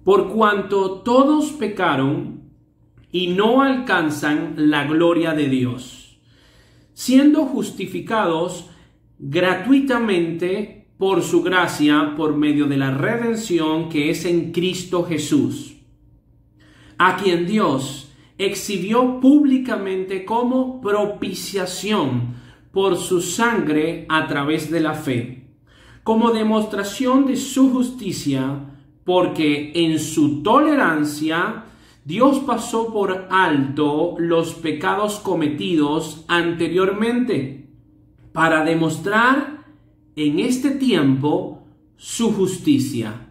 por cuanto todos pecaron y no alcanzan la gloria de Dios, siendo justificados gratuitamente por su gracia, por medio de la redención que es en Cristo Jesús, a quien Dios exhibió públicamente como propiciación por su sangre a través de la fe, como demostración de su justicia, porque en su tolerancia Dios pasó por alto los pecados cometidos anteriormente, para demostrar en este tiempo su justicia,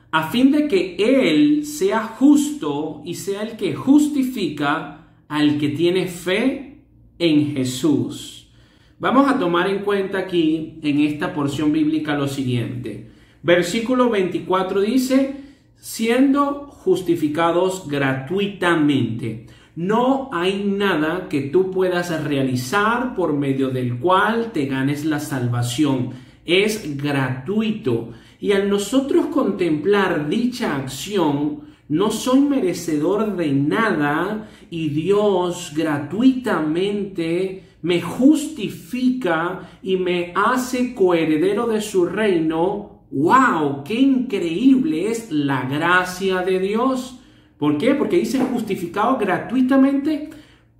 a fin de que Él sea justo y sea el que justifica al que tiene fe en Jesús. Vamos a tomar en cuenta aquí, en esta porción bíblica, lo siguiente. Versículo 24 dice, siendo justificados gratuitamente. No hay nada que tú puedas realizar por medio del cual te ganes la salvación. Es gratuito. Y al nosotros contemplar dicha acción, no soy merecedor de nada y Dios gratuitamente me justifica y me hace coheredero de su reino. ¡Wow! ¡Qué increíble es la gracia de Dios! ¿Por qué? Porque dice justificado gratuitamente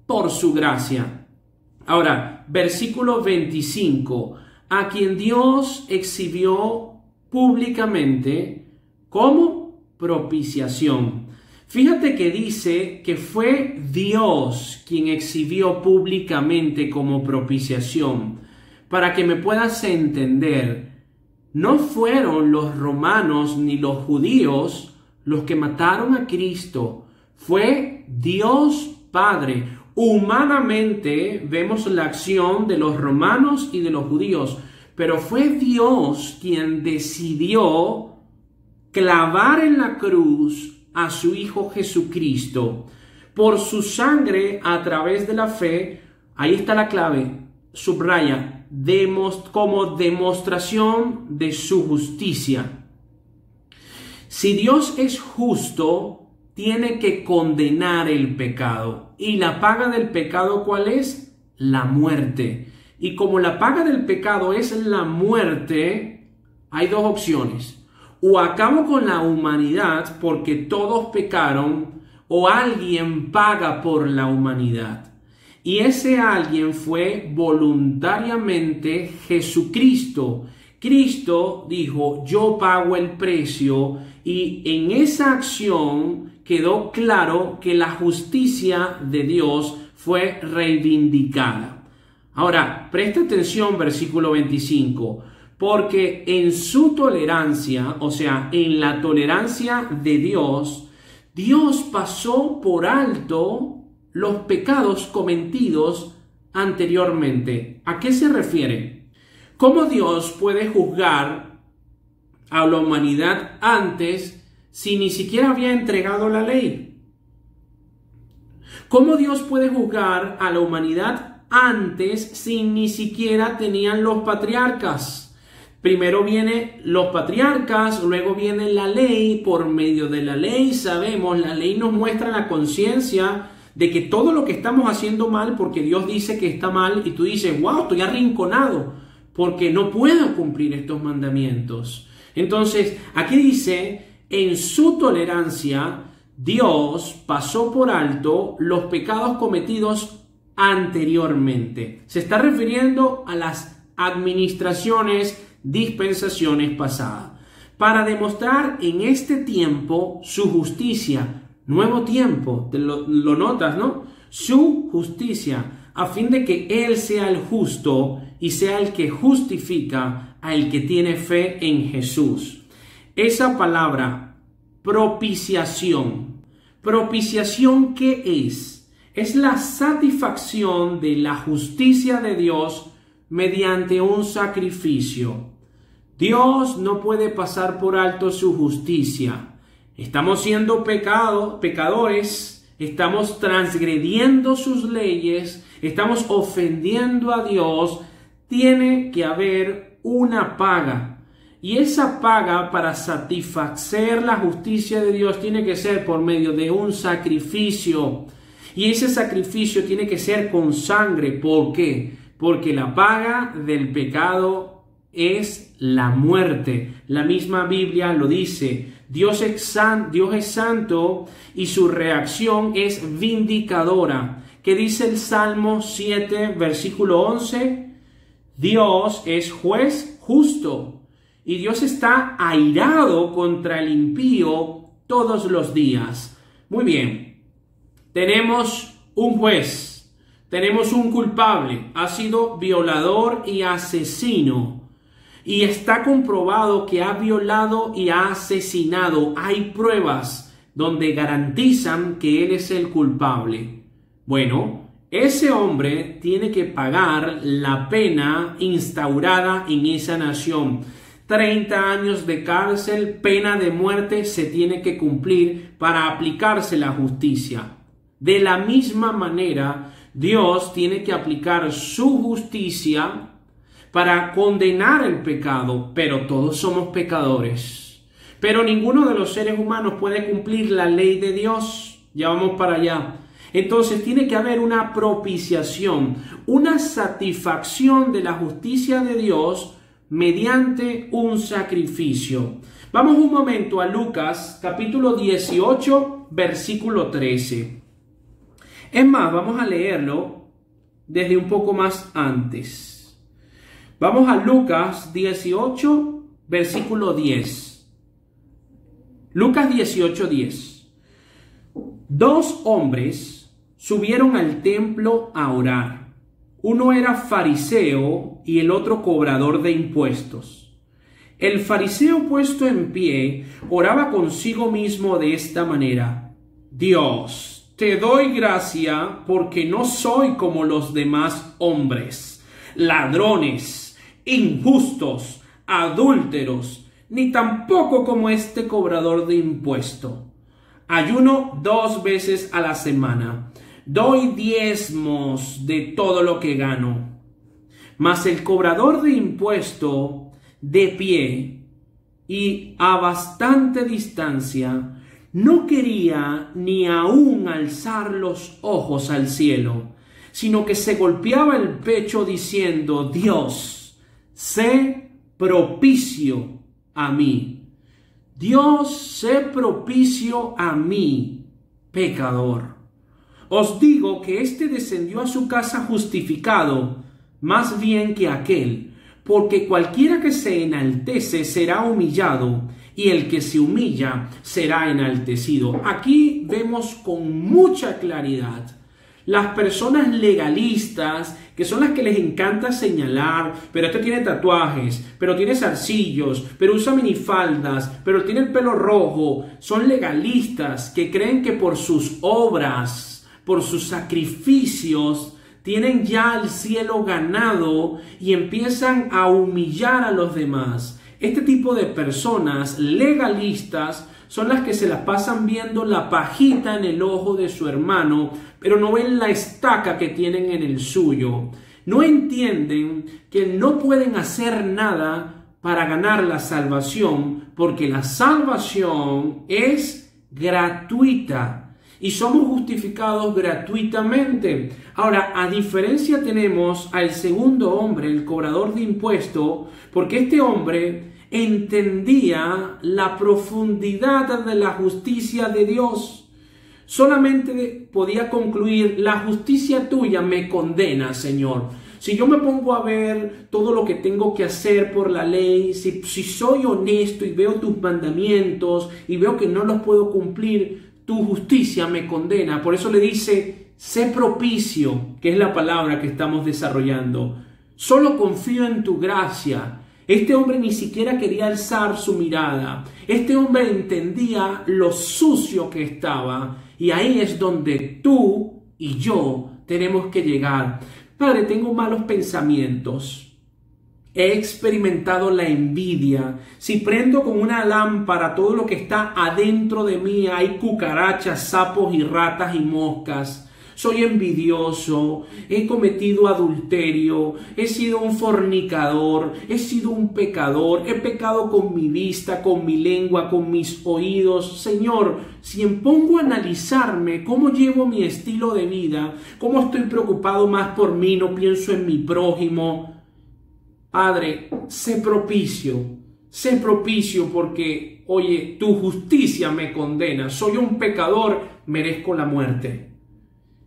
por su gracia. Ahora, versículo 25. A quien Dios exhibió públicamente como propiciación. Fíjate que dice que fue Dios quien exhibió públicamente como propiciación. Para que me puedas entender, no fueron los romanos ni los judíos los que mataron a Cristo. Fue Dios Padre. Humanamente vemos la acción de los romanos y de los judíos, pero fue Dios quien decidió clavar en la cruz a su Hijo Jesucristo. Por su sangre, a través de la fe, ahí está la clave, subraya, como demostración de su justicia. Si Dios es justo, tiene que condenar el pecado. ¿Y la paga del pecado cuál es? La muerte. Y como la paga del pecado es la muerte, hay dos opciones. O acabo con la humanidad porque todos pecaron, o alguien paga por la humanidad. Y ese alguien fue voluntariamente Jesucristo. Cristo dijo, yo pago el precio, y en esa acción quedó claro que la justicia de Dios fue reivindicada. Ahora, presta atención, versículo 25, porque en su tolerancia, o sea, en la tolerancia de Dios, Dios pasó por alto los pecados cometidos anteriormente. ¿A qué se refiere? ¿Cómo Dios puede juzgar a la humanidad antes si ni siquiera había entregado la ley? ¿Cómo Dios puede juzgar a la humanidad antes si ni siquiera tenían los patriarcas? Primero vienen los patriarcas, luego viene la ley. Por medio de la ley sabemos, la ley nos muestra la conciencia de que todo lo que estamos haciendo mal, porque Dios dice que está mal, y tú dices, wow, estoy arrinconado, porque no puedo cumplir estos mandamientos. Entonces, aquí dice, en su tolerancia, Dios pasó por alto los pecados cometidos anteriormente. Se está refiriendo a las administraciones, dispensaciones pasadas, para demostrar en este tiempo su justicia. Nuevo tiempo, lo notas, ¿no? Su justicia, a fin de que Él sea el justo y sea el que justifica al que tiene fe en Jesús. Esa palabra, propiciación. ¿Propiciación qué es? Es la satisfacción de la justicia de Dios mediante un sacrificio. Dios no puede pasar por alto su justicia. Estamos siendo pecadores, estamos transgrediendo sus leyes, estamos ofendiendo a Dios. Tiene que haber una paga. Y esa paga para satisfacer la justicia de Dios tiene que ser por medio de un sacrificio. Y ese sacrificio tiene que ser con sangre. ¿Por qué? Porque la paga del pecado es la muerte. La misma Biblia lo dice. Dios es santo y su reacción es vindicadora. ¿Qué dice el Salmo 7, versículo 11? Dios es juez justo y Dios está airado contra el impío todos los días. Muy bien, tenemos un juez, tenemos un culpable, ha sido violador y asesino. Y está comprobado que ha violado y ha asesinado. Hay pruebas donde garantizan que él es el culpable. Bueno, ese hombre tiene que pagar la pena instaurada en esa nación. 30 años de cárcel, pena de muerte se tiene que cumplir para aplicarse la justicia. De la misma manera, Dios tiene que aplicar su justicia para condenar el pecado, pero todos somos pecadores. Pero ninguno de los seres humanos puede cumplir la ley de Dios. Ya vamos para allá. Entonces tiene que haber una propiciación, una satisfacción de la justicia de Dios mediante un sacrificio. Vamos un momento a Lucas capítulo 18, versículo 13. Es más, vamos a leerlo desde un poco más antes. Vamos a Lucas 18, versículo 10. Lucas 18, 10. 2 hombres subieron al templo a orar. Uno era fariseo y el otro cobrador de impuestos. El fariseo, puesto en pie, oraba consigo mismo de esta manera: Dios, te doy gracia porque no soy como los demás hombres, ladrones, injustos, adúlteros, ni tampoco como este cobrador de impuesto. Ayuno 2 veces a la semana. Doy diezmos de todo lo que gano. Mas el cobrador de impuesto, de pie y a bastante distancia, no quería ni aún alzar los ojos al cielo, sino que se golpeaba el pecho diciendo: Dios, sé propicio a mí. Dios, sé propicio a mí, pecador. Os digo que éste descendió a su casa justificado, más bien que aquel, porque cualquiera que se enaltece será humillado, y el que se humilla será enaltecido. Aquí vemos con mucha claridad las personas legalistas, que son las que les encanta señalar: pero este tiene tatuajes, pero tiene zarcillos, pero usa minifaldas, pero tiene el pelo rojo. Son legalistas que creen que por sus obras, por sus sacrificios, tienen ya el cielo ganado y empiezan a humillar a los demás. Este tipo de personas legalistas son las que se las pasan viendo la pajita en el ojo de su hermano, pero no ven la estaca que tienen en el suyo. No entienden que no pueden hacer nada para ganar la salvación, porque la salvación es gratuita y somos justificados gratuitamente. Ahora, a diferencia tenemos al segundo hombre, el cobrador de impuestos, porque este hombre entendía la profundidad de la justicia de Dios. Solamente podía concluir: la justicia tuya me condena, Señor. Si yo me pongo a ver todo lo que tengo que hacer por la ley, si soy honesto y veo tus mandamientos y veo que no los puedo cumplir, tu justicia me condena. Por eso le dice: sé propicio, que es la palabra que estamos desarrollando. Solo confío en tu gracia. Este hombre ni siquiera quería alzar su mirada. Este hombre entendía lo sucio que estaba. Y ahí es donde tú y yo tenemos que llegar. Padre, tengo malos pensamientos. He experimentado la envidia. Si prendo con una lámpara todo lo que está adentro de mí, hay cucarachas, sapos y ratas y moscas. soy envidioso, he cometido adulterio, he sido un fornicador, he sido un pecador, he pecado con mi vista, con mi lengua, con mis oídos. Señor, si me pongo a analizarme cómo llevo mi estilo de vida, cómo estoy preocupado más por mí, no pienso en mi prójimo. Padre, sé propicio porque, oye, tu justicia me condena. Soy un pecador, merezco la muerte.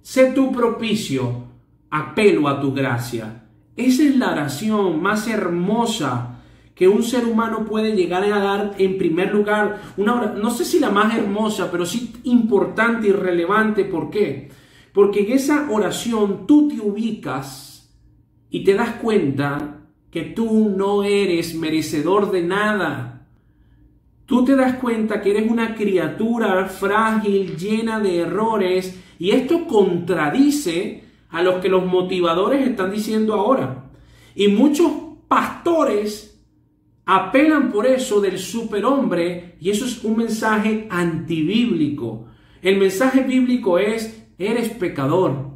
Sé tú propicio, apelo a tu gracia. Esa es la oración más hermosa que un ser humano puede llegar a dar en primer lugar. No sé si la más hermosa, pero sí importante y relevante. ¿Por qué? Porque en esa oración tú te ubicas y te das cuenta que tú no eres merecedor de nada. Tú te das cuenta que eres una criatura frágil, llena de errores, y esto contradice a lo que los motivadores están diciendo ahora. Y muchos pastores apelan por eso del superhombre, y eso es un mensaje antibíblico. El mensaje bíblico es: eres pecador,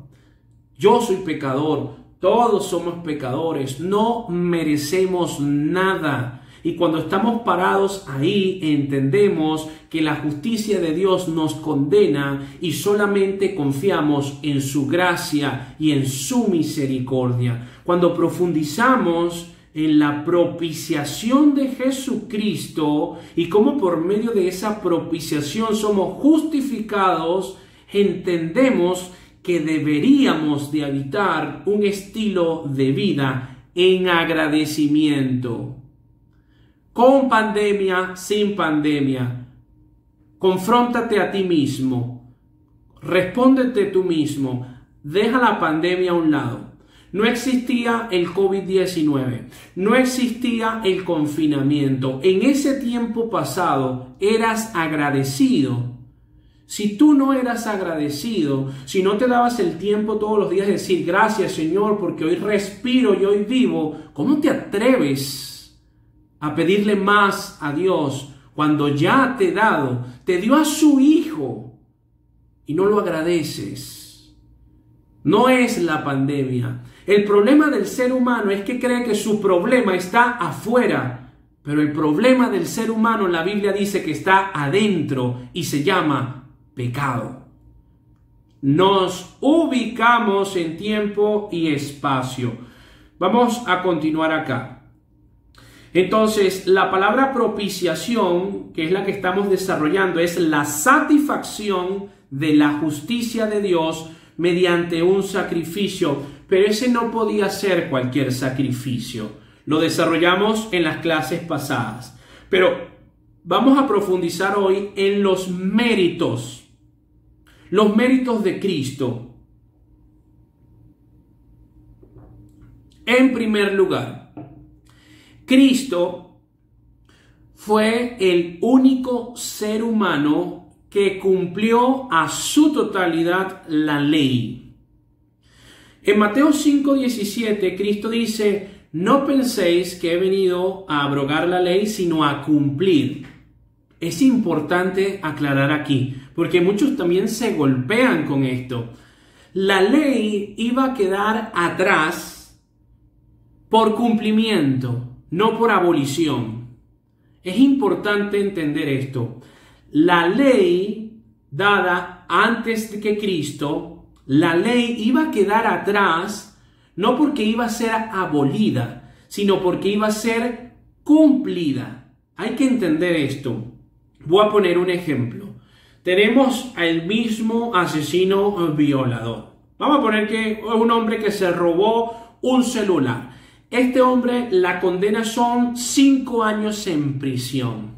yo soy pecador. Todos somos pecadores, no merecemos nada. Y cuando estamos parados ahí, entendemos que la justicia de Dios nos condena y solamente confiamos en su gracia y en su misericordia. Cuando profundizamos en la propiciación de Jesucristo y cómo por medio de esa propiciación somos justificados, entendemos que deberíamos de habitar un estilo de vida en agradecimiento. Con pandemia, sin pandemia. Confróntate a ti mismo. Respóndete tú mismo. Deja la pandemia a un lado. No existía el COVID-19. No existía el confinamiento. En ese tiempo pasado eras agradecido. Si tú no eras agradecido, si no te dabas el tiempo todos los días de decir gracias, Señor, porque hoy respiro y hoy vivo, ¿cómo te atreves a pedirle más a Dios cuando ya te dio a su Hijo y no lo agradeces? No es la pandemia. El problema del ser humano es que cree que su problema está afuera, pero el problema del ser humano, la Biblia dice que está adentro y se llama pecado. Nos ubicamos en tiempo y espacio. Vamos a continuar acá. Entonces, la palabra propiciación, que es la que estamos desarrollando, es la satisfacción de la justicia de Dios mediante un sacrificio, pero ese no podía ser cualquier sacrificio. Lo desarrollamos en las clases pasadas, pero vamos a profundizar hoy en los méritos de Cristo. En primer lugar, Cristo fue el único ser humano que cumplió a su totalidad la ley. En Mateo 5:17, Cristo dice: no penséis que he venido a abrogar la ley, sino a cumplir. Es importante aclarar aquí, porque muchos también se golpean con esto. La ley iba a quedar atrás por cumplimiento, no por abolición. Es importante entender esto. La ley dada antes de que Cristo, la ley iba a quedar atrás, no porque iba a ser abolida, sino porque iba a ser cumplida. Hay que entender esto. Voy a poner un ejemplo. Tenemos al mismo asesino violador. Vamos a poner que es un hombre que se robó un celular. Este hombre, la condena son 5 años en prisión.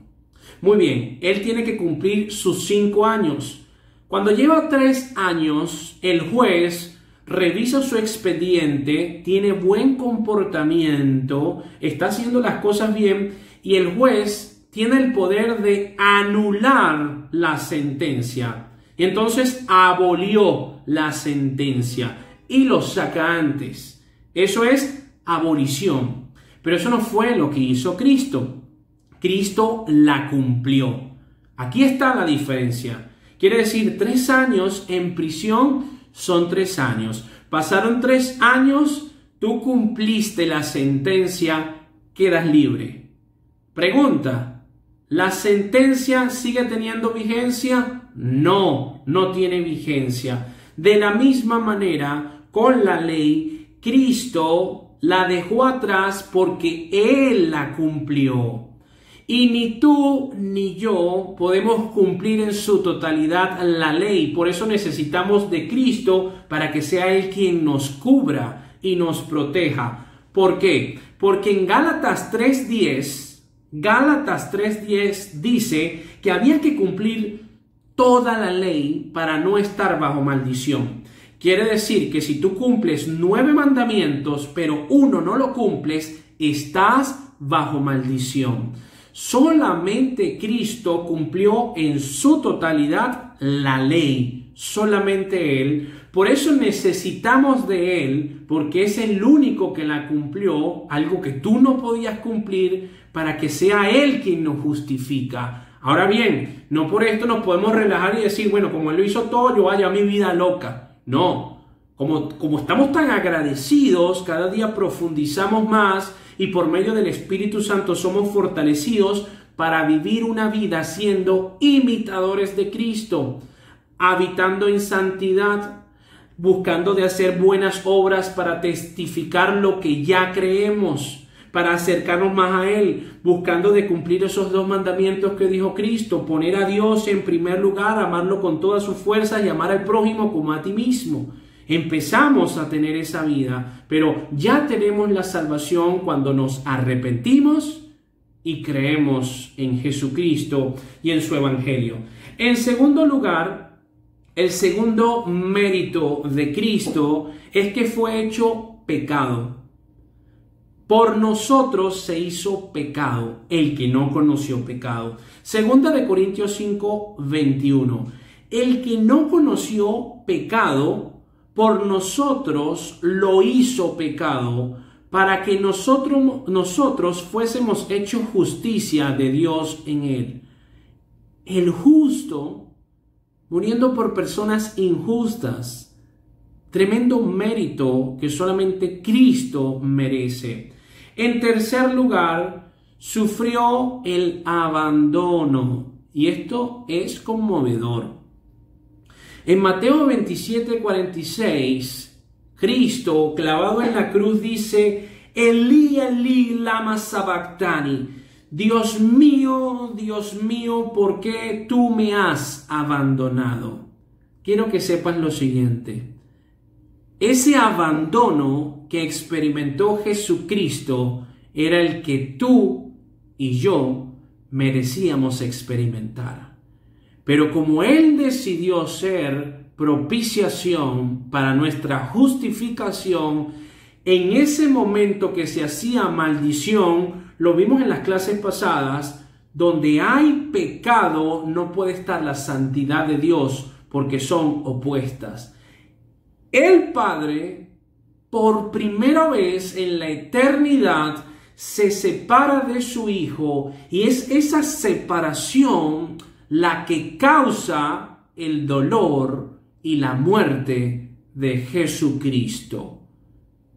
Muy bien, él tiene que cumplir sus 5 años. Cuando lleva 3 años, el juez revisa su expediente, tiene buen comportamiento, está haciendo las cosas bien, y el juez tiene el poder de anular la sentencia. Y entonces abolió la sentencia y lo saca antes. Eso es abolición. Pero eso no fue lo que hizo Cristo. Cristo la cumplió. Aquí está la diferencia. Quiere decir, 3 años en prisión son 3 años. Pasaron 3 años, tú cumpliste la sentencia, quedas libre. Pregunta, ¿la sentencia sigue teniendo vigencia? No, no tiene vigencia. De la misma manera, con la ley, Cristo la dejó atrás porque Él la cumplió. Y ni tú ni yo podemos cumplir en su totalidad la ley. Por eso necesitamos de Cristo para que sea Él quien nos cubra y nos proteja. ¿Por qué? Porque en Gálatas 3:10 dice que había que cumplir toda la ley para no estar bajo maldición. Quiere decir que si tú cumples 9 mandamientos, pero uno no lo cumples, estás bajo maldición. Solamente Cristo cumplió en su totalidad la ley, solamente Él. Por eso necesitamos de Él, porque es el único que la cumplió, algo que tú no podías cumplir, para que sea Él quien nos justifica. Ahora bien, no por esto nos podemos relajar y decir, bueno, como Él lo hizo todo, yo vaya a mi vida loca. No, como estamos tan agradecidos, cada día profundizamos más y por medio del Espíritu Santo somos fortalecidos para vivir una vida siendo imitadores de Cristo, habitando en santidad, buscando de hacer buenas obras para testificar lo que ya creemos, para acercarnos más a Él, buscando de cumplir esos 2 mandamientos que dijo Cristo, poner a Dios en primer lugar, amarlo con todas sus fuerzas y amar al prójimo como a ti mismo. Empezamos a tener esa vida, pero ya tenemos la salvación cuando nos arrepentimos y creemos en Jesucristo y en su Evangelio. En segundo lugar, el segundo mérito de Cristo es que fue hecho pecado. Por nosotros se hizo pecado el que no conoció pecado. Segunda de Corintios 5:21. El que no conoció pecado, por nosotros lo hizo pecado, para que nosotros fuésemos hechos justicia de Dios en Él. El justo, muriendo por personas injustas. Tremendo mérito que solamente Cristo merece. En tercer lugar, sufrió el abandono. Y esto es conmovedor. En Mateo 27:46, Cristo, clavado en la cruz, dice, Elí, Elí, lama sabactani. Dios mío, ¿por qué tú me has abandonado? Quiero que sepas lo siguiente. Ese abandono que experimentó Jesucristo era el que tú y yo merecíamos experimentar. Pero como Él decidió ser propiciación para nuestra justificación, en ese momento que se hacía maldición, lo vimos en las clases pasadas, donde hay pecado no puede estar la santidad de Dios porque son opuestas. El Padre, por primera vez en la eternidad, se separa de su Hijo y es esa separación la que causa el dolor y la muerte de Jesucristo.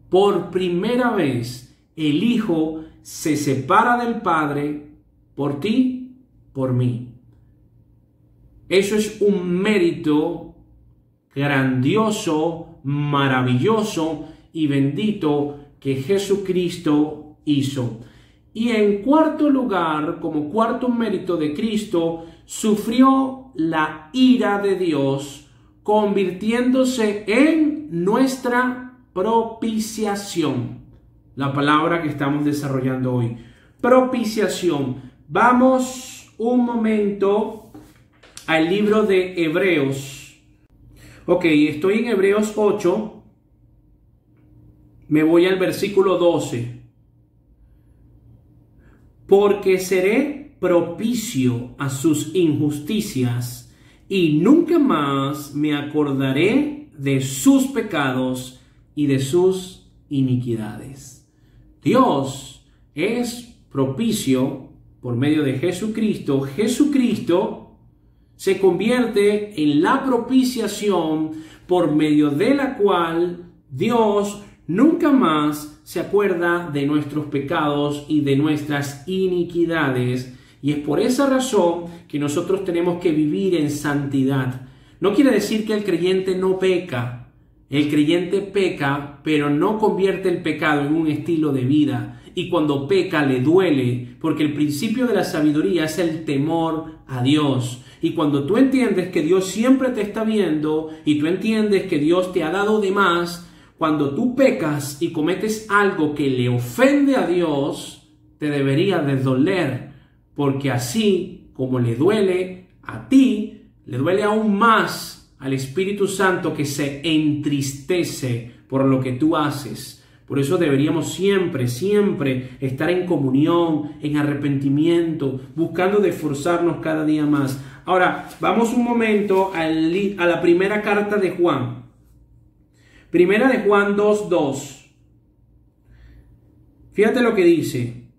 Por primera vez el Hijo se separa del Padre por ti, por mí. Eso es un mérito grandioso, maravilloso y bendito que Jesucristo hizo. Y en cuarto lugar, como cuarto mérito de Cristo, sufrió la ira de Dios, convirtiéndose en nuestra propiciación. La palabra que estamos desarrollando hoy. Propiciación. Vamos un momento al libro de Hebreos. Ok, estoy en Hebreos 8. Me voy al versículo 12. Porque seré propicio a sus injusticias y nunca más me acordaré de sus pecados y de sus iniquidades. Dios es propicio por medio de Jesucristo. Jesucristo se convierte en la propiciación por medio de la cual Dios nunca más se acuerda de nuestros pecados y de nuestras iniquidades. Y es por esa razón que nosotros tenemos que vivir en santidad. No quiere decir que el creyente no peca. El creyente peca, pero no convierte el pecado en un estilo de vida. Y cuando peca le duele, porque el principio de la sabiduría es el temor a Dios. Y cuando tú entiendes que Dios siempre te está viendo y tú entiendes que Dios te ha dado de más, cuando tú pecas y cometes algo que le ofende a Dios, te debería de doler, porque así como le duele a ti, le duele aún más al Espíritu Santo, que se entristece por lo que tú haces. Por eso deberíamos siempre estar en comunión, en arrepentimiento, buscando de esforzarnos cada día más. Ahora, vamos un momento a la primera carta de Juan. Primera de Juan 2:2. Fíjate lo que dice.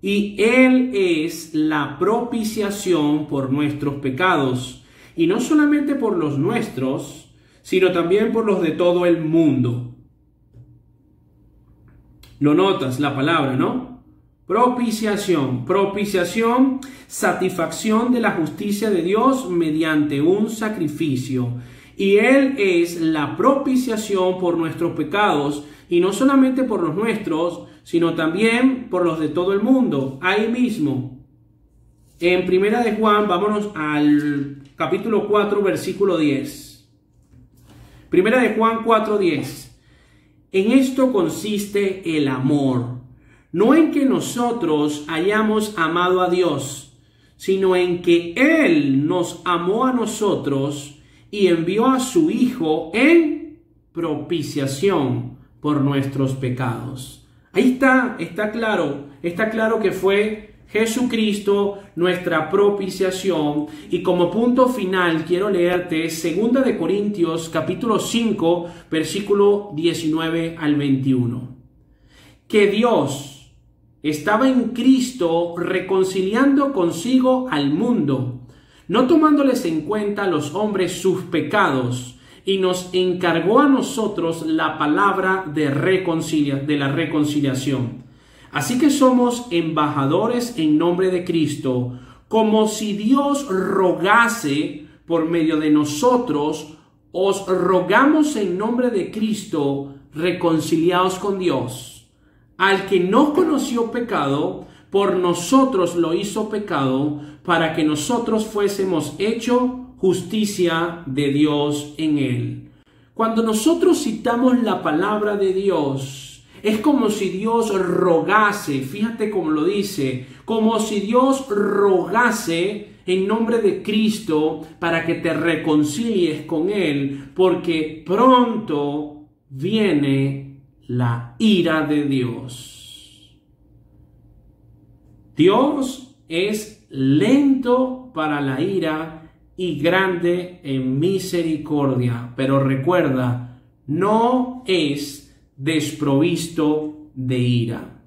Y Él es la propiciación por nuestros pecados, y no solamente por los nuestros, sino también por los de todo el mundo. Lo notas, la palabra, ¿no? Propiciación. Propiciación, satisfacción de la justicia de Dios mediante un sacrificio. Y Él es la propiciación por nuestros pecados, y no solamente por los nuestros, sino también por los de todo el mundo. Ahí mismo, en Primera de Juan, vámonos al capítulo 4, versículo 10. Primera de Juan 4:10. En esto consiste el amor, no en que nosotros hayamos amado a Dios, sino en que Él nos amó a nosotros y envió a su Hijo en propiciación por nuestros pecados. Ahí está claro que fue Jesucristo nuestra propiciación. Y como punto final quiero leerte 2 de Corintios capítulo 5 versículo 19 al 21. Que Dios estaba en Cristo reconciliando consigo al mundo, no tomándoles en cuenta a los hombres sus pecados, y nos encargó a nosotros la palabra de la reconciliación. Así que somos embajadores en nombre de Cristo, como si Dios rogase por medio de nosotros. Os rogamos en nombre de Cristo, reconciliaos con Dios. Al que no conoció pecado, por nosotros lo hizo pecado, para que nosotros fuésemos hechos justicia de Dios en él. Cuando nosotros citamos la palabra de Dios, es como si Dios rogase, fíjate cómo lo dice, como si Dios rogase en nombre de Cristo para que te reconcilies con Él, porque pronto viene la ira de Dios. Dios es lento para la ira y grande en misericordia, pero recuerda, no es desprovisto de ira.